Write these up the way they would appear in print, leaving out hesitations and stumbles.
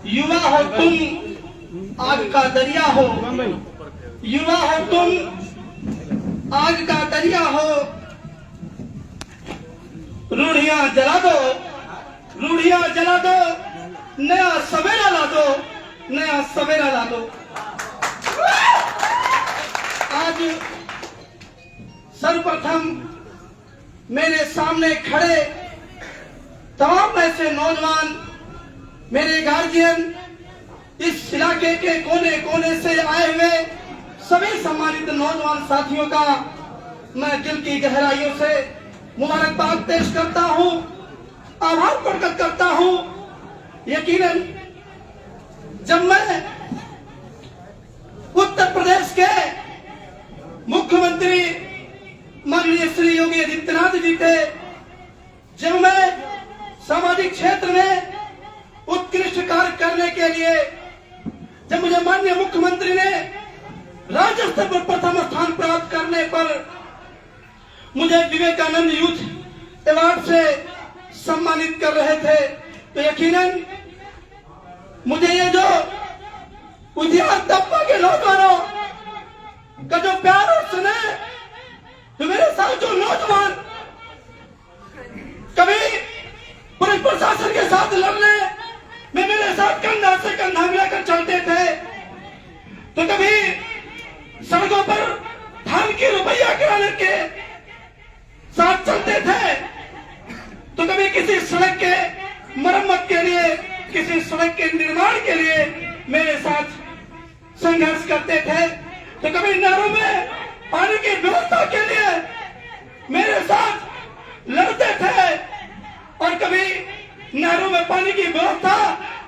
युवा हो तुम आग का दरिया हो, युवा हो तुम आग का दरिया हो। रूढ़ियां जला दो, रूढ़ियां जला दो, नया सवेरा ला दो, नया सवेरा ला दो। आज सर्वप्रथम मेरे सामने खड़े तमाम ऐसे नौजवान, मेरे गार्जियन, इस इलाके के कोने कोने से आए हुए सभी सम्मानित नौजवान साथियों का मैं दिल की गहराइयों से मुबारकबाद पेश करता हूं, आभार प्रकट करता हूं। यकीनन जब मैं उत्तर प्रदेश के मुख्यमंत्री माननीय श्री योगी आदित्यनाथ जी थे, जब मैं सामाजिक क्षेत्र में उत्कृष्ट कार्य करने के लिए जब मुझे माननीय मुख्यमंत्री ने राज्य स्तर पर प्रथम स्थान प्राप्त करने पर मुझे विवेकानंद यूथ अवार्ड से सम्मानित कर रहे थे, तो यकीनन मुझे ये जो उजियार तबका के नौजवानों का जो प्यार और स्नेह, जो मेरे साथ जो नौजवान कभी पुलिस प्रशासन के साथ लड़ने में मेरे साथ कंधा से कंधा मिलाकर चलते थे, तो कभी सड़कों पर धान की रुपया गिराने के साथ चलते थे, तो कभी किसी सड़क के मरम्मत के लिए, किसी सड़क के निर्माण के लिए मेरे साथ संघर्ष करते थे, तो कभी नहरों में पानी की व्यवस्था के लिए मेरे साथ लड़ते थे, और कभी नहरों में पानी की व्यवस्था,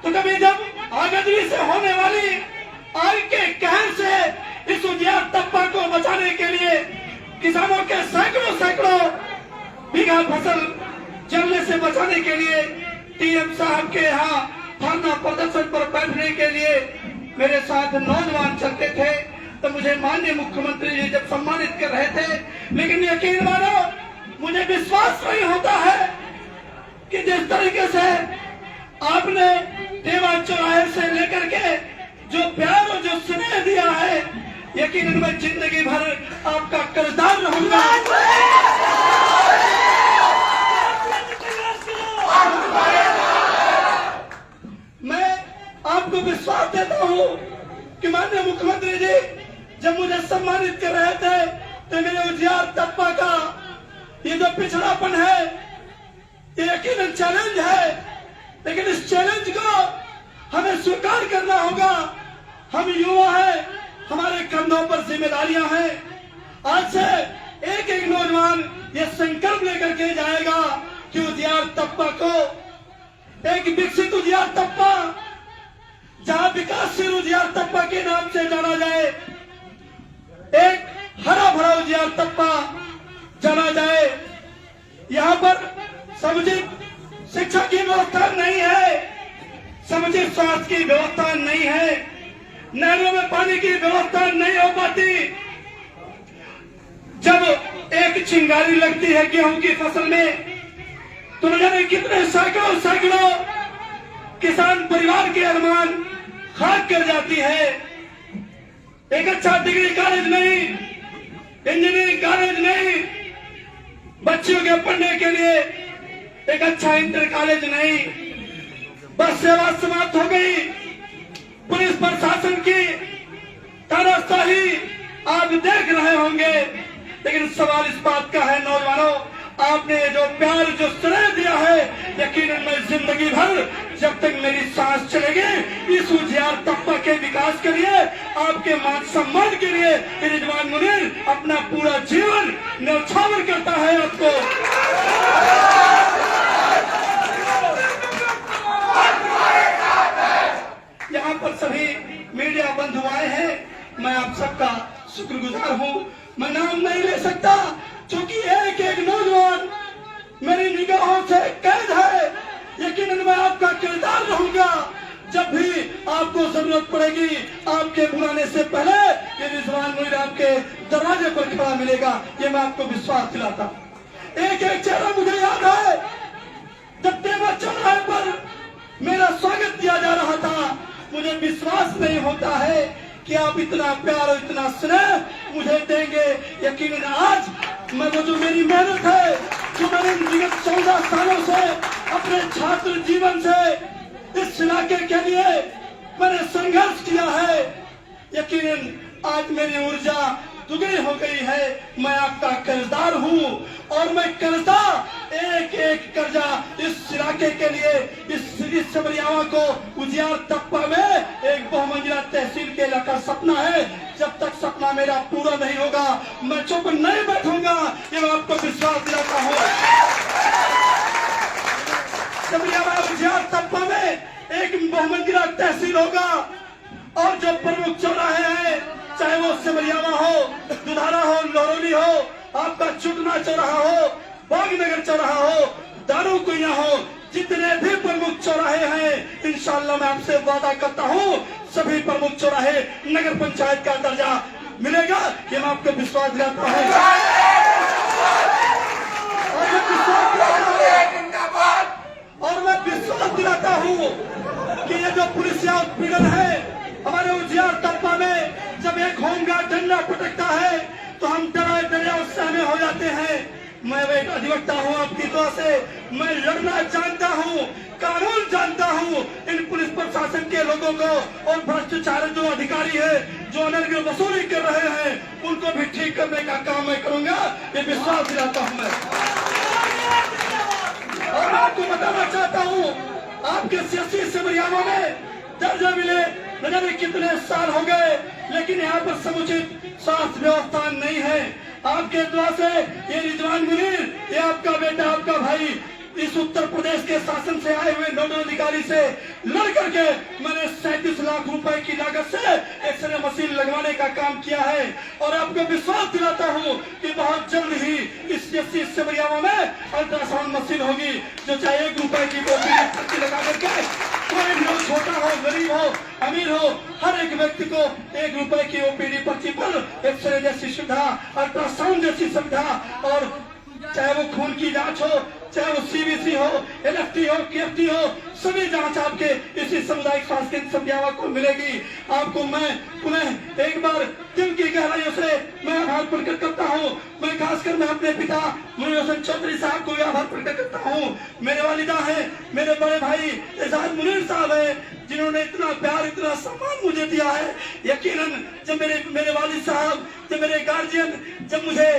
तो कभी जब आगजनी से होने वाली आग के कहर से इस उजियार तबका को बचाने के लिए किसानों के सैकड़ों बीघा फसल जलने से बचाने के लिए टीएम साहब के यहाँ धरना प्रदर्शन पर बैठने के लिए मेरे साथ नौजवान चलते थे, तो मुझे माननीय मुख्यमंत्री जी जब सम्मानित कर रहे थे, लेकिन यकीन मानो मुझे विश्वास नहीं होता है कि जिस तरीके से आपने देवा चौराहे से लेकर के जो प्यार और जो स्नेह दिया है, यकीनन मैं जिंदगी भर आपका कर्जदार रहूंगा। मैं आपको विश्वास देता हूं कि माननीय मुख्यमंत्री जी जब मुझे सम्मानित कर रहे थे, तो मेरे उजियार तबका का ये जो पिछड़ापन है, ये यकीनन चैलेंज है, लेकिन इस चैलेंज को हमें स्वीकार करना होगा। हम युवा हैं, हमारे कंधों पर जिम्मेदारियां हैं। आज से एक एक नौजवान ये संकल्प लेकर के जाएगा कि उजियार तबका को एक विकसित उजियार तबका, जहां विकासशील उजियार तबका के नाम से जाना जाए, एक हरा भरा उजियार तबका जाना जाए। यहाँ पर समुचित शिक्षा की व्यवस्था नहीं है, समुचित स्वास्थ्य की व्यवस्था नहीं है, नहरों में पानी की व्यवस्था नहीं हो पाती। जब एक चिंगारी लगती है गेहूं की फसल में, तो न जाने कितने सैकड़ों किसान परिवार के अरमान खाक कर जाती है। एक अच्छा डिग्री कॉलेज नहीं, इंजीनियरिंग कॉलेज नहीं, बच्चियों के पढ़ने के लिए एक अच्छा इंटर कॉलेज नहीं, बस सेवा समाप्त हो गई। पुलिस प्रशासन की तानाशाही आप देख रहे होंगे, लेकिन सवाल इस बात का है नौजवानों, आपने जो प्यार जो स्नेह दिया है, यकीनन मैं जिंदगी भर जब तक मेरी सांस चलेगी इस उजियार तबका के विकास के लिए, आपके मान सम्मान के लिए रिजवान मुनीर अपना पूरा जीवन न्यौछावर करता है। आपको यहाँ पर सभी मीडिया बंधु आए हैं, मैं आप सबका शुक्रगुजार हूँ। मैं नाम नहीं ले सकता क्योंकि एक एक नौजवान मेरी निगाहों से कैद है। यकीनन मैं आपका किरदार रहूंगा। जब भी आपको जरूरत पड़ेगी, आपके बुलाने से पहले ये रिजवान मुनीर आपके दरवाजे पर खड़ा मिलेगा, ये मैं आपको विश्वास दिलाता हूँ। एक एक चेहरा मुझे याद है, जब देवा चौराहे पर मेरा स्वागत किया जा रहा था, विश्वास नहीं होता है कि आप इतना प्यार और इतना स्नेह मुझे देंगे। यकीनन आज मैं वो जो मेरी मेहनत है, जो मैंने विगत 14 सालों से अपने छात्र जीवन से इस इलाके के लिए मैंने संघर्ष किया है, यकीनन आज मेरी ऊर्जा दुगनी हो गई है। मैं आपका कर्जदार हूँ और मैं कर्जा एक एक कर्जा इस इलाके के लिए, इस सबरियावा को उजियार तप्पा में एक बहुमंजिला तहसील के इलाका सपना है। जब तक सपना मेरा पूरा नहीं होगा मैं चुप नहीं बैठूंगा, ये मैं आपको विश्वास दिलाता हूँ। सबरियावा उजियार तप्पा में एक बहुमंजिला तहसील होगा और जो प्रमुख चौराहे हैं, चाहे वो सिमरियावा हो, दुधारा हो, लोहरौली हो, आपका चुटना चौराहा हो, बागनगर चौराहा हो, दारू कुइया हो, जितने भी प्रमुख चौराहे हैं, इंशाअल्लाह मैं आपसे वादा करता हूँ सभी प्रमुख चौराहे नगर पंचायत का दर्जा मिलेगा, ये मैं आपको विश्वास दिलाता हूँ। और मैं विश्वास दिलाता हूँ कि ये जो पुलिसिया उत्पीड़न है हमारे उजियार तप्पा में, जब एक होमगार्ड डंडा पटकता है तो हम डरे और सहमे हो जाते हैं। मैं एक अधिवक्ता हूँ आपकी दुआ से, मैं लड़ना जानता हूँ, कानून जानता हूँ। इन पुलिस प्रशासन के लोगों को और भ्रष्टाचार जो अधिकारी है, जो अनर्गल वसूली कर रहे हैं, उनको भी ठीक करने का काम मैं करूंगा, ये विश्वास दिलाता हूँ मैं। और आपको बताना चाहता हूँ, आपके सियासी सिमरियावा में दर्जा मिले न जाने कितने साल हो गए, लेकिन यहाँ पर समुचित स्वास्थ्य व्यवस्था नहीं है। आपके दुआ से ये रिजवान मुनीर, ये आपका बेटा, आपका भाई, इस उत्तर प्रदेश के शासन से आए हुए नोडल अधिकारी से लड़ करके मैंने 37 लाख रुपए की लागत से एक्सरे मशीन लगवाने का काम किया है। और आपको विश्वास दिलाता हूँ कि बहुत जल्द ही इस सिमरियावा में अल्ट्रासाउंड मशीन होगी, जो चाहे 1 रुपए की पर्ची लगा करके कोई भी हो, छोटा हो, गरीब हो, अमीर हो, हर एक व्यक्ति को 1 रुपए की ओपीडी पर्ची पर एक्सरे जैसी सुविधा, अल्ट्रासाउंड जैसी सुविधा, और चाहे वो खून की जांच हो, चाहे वो सीबीसी हो, एलएफटी हो, केएफटी हो, सभी जांच आपके इसी सामुदायिक स्वास्थ्य केंद्र समरियावा को मिलेगी। आपको मैं पुनः एक बार दिल की गहराइयों से मैं आभार प्रकट करता हूँ। मैं खासकर मैं अपने पिता मुनीर हुसैन चौधरी साहब को भी आभार प्रकट करता हूँ। मेरे वालिदा है, मेरे बड़े भाई एजाज मुनीर साहब है, जिन्होंने इतना प्यार, इतना सम्मान मुझे दिया है। यकीनन जब मेरे वालिद साहब, जब मेरे गार्जियन जब मुझे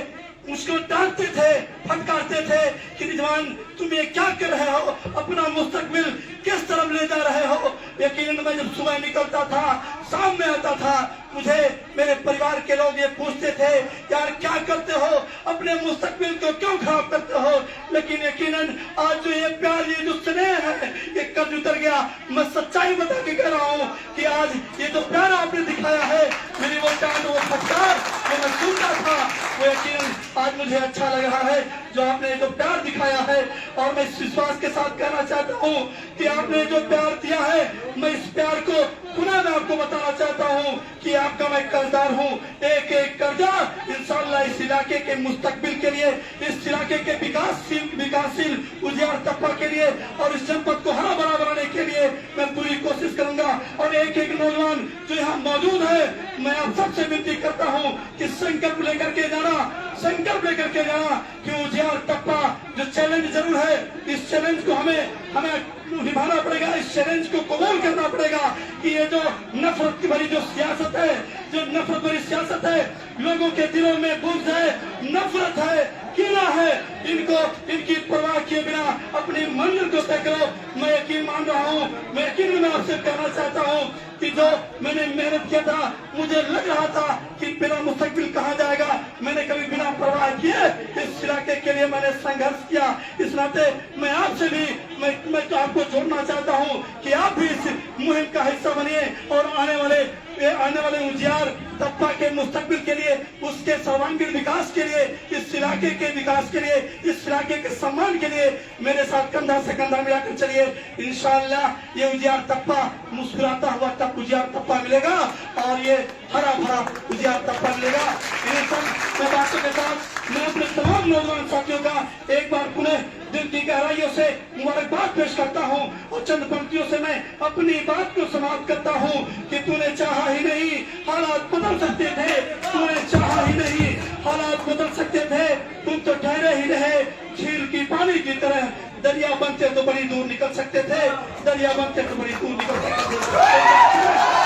उसको डांटते थे, फटकारते थे कि रिजवान तुम ये क्या कर रहे हो, अपना मुस्तकबिल किस तरफ ले जा रहे हो। यकीनन मैं जब सुबह निकलता था, शाम में आता था, मुझे मेरे परिवार के लोग ये पूछते थे, यार क्या करते हो, अपने मुस्तकबिल को क्यों खराब करते हो। लेकिन यकीनन आज जो ये प्यार, ये जो स्नेह है, ये कर्ज उतर गया। मैं सच्चाई बता के कह रहा हूँ कि आज ये जो प्यार आपने दिखाया है, मेरी वो डांट, वो फटकार जो मैं सुनता था, वो यकीनन आज मुझे अच्छा लग रहा है जो आपने जो प्यार दिखाया है। और मैं इस विश्वास के साथ कहना चाहता हूँ कि आपने जो प्यार दिया है, मैं इस प्यार को पुनः मैं आपको बताना चाहता हूँ कि आपका मैं कर्जदार हूँ। एक एक कर्जा इंशाअल्लाह इस इलाके के मुस्तकबिल के लिए, इस इलाके के विकासशील उजियार तप्पा के लिए और इस जनपद को हरा भरा बनाने के लिए मैं पूरी कोशिश करूंगा। और एक एक नौजवान जो यहाँ मौजूद है, मैं आप सबसे विनती करता हूँ कि संकल्प लेकर के जाना कि उजियार तप्पा जो चैलेंज जरूर है, इस चैलेंज को हमें निभाना पड़ेगा, इस चैलेंज को कबूल करना पड़ेगा कि ये जो नफरत भरी जो सियासत है, जो नफरत भरी सियासत है, लोगों के दिलों में बुग़्ज़ है, नफरत है, कीना है, इनकी परवाह किए बिना अपनी मंजिल को तय करो। मैं यकीन मान रहा हूँ, मैं यकीन में आपसे कहना चाहता हूँ कि जो मैंने मेहनत किया था, मुझे लग रहा था कि मेरा मुस्तकबिल कहाँ जाएगा, मैंने कभी बिना परवाह किए इस इलाके के लिए मैंने संघर्ष किया। इस नाते मैं आपसे भी मैं तो आपको जोड़ना चाहता हूँ कि आप भी इस मुहिम का हिस्सा बनिए और आने वाले उजियार तप्पा के मुस्तकबिल के लिए, उसके सर्वांगीण विकास के लिए, इस इलाके के विकास के लिए, इस इलाके के सम्मान के लिए मेरे साथ कंधा से कंधा मिलाकर चलिए। इंशाअल्लाह ये उजियार तप्पा मुस्कुराता हुआ तब उजियार तप्पा मिलेगा और ये हरा भरा उजियार तप्पा मिलेगा। इन सब बातों के साथ मैं अपने तमाम नौजवान साथियों का एक बार पुनः दिल की गहराइयों से मुबारकबाद पेश करता हूँ और चंद पंक्तियों से मैं अपनी बात को समाप्त करता हूँ कि तूने चाहा ही नहीं हालात बदल सकते थे, तूने चाहा ही नहीं हालात बदल सकते थे, तुम तो ठहरे ही रहे झील की पानी की तरह। दरिया बनते तो बड़ी दूर निकल सकते थे, दरिया बनते तो बड़ी दूर निकल सकते थे।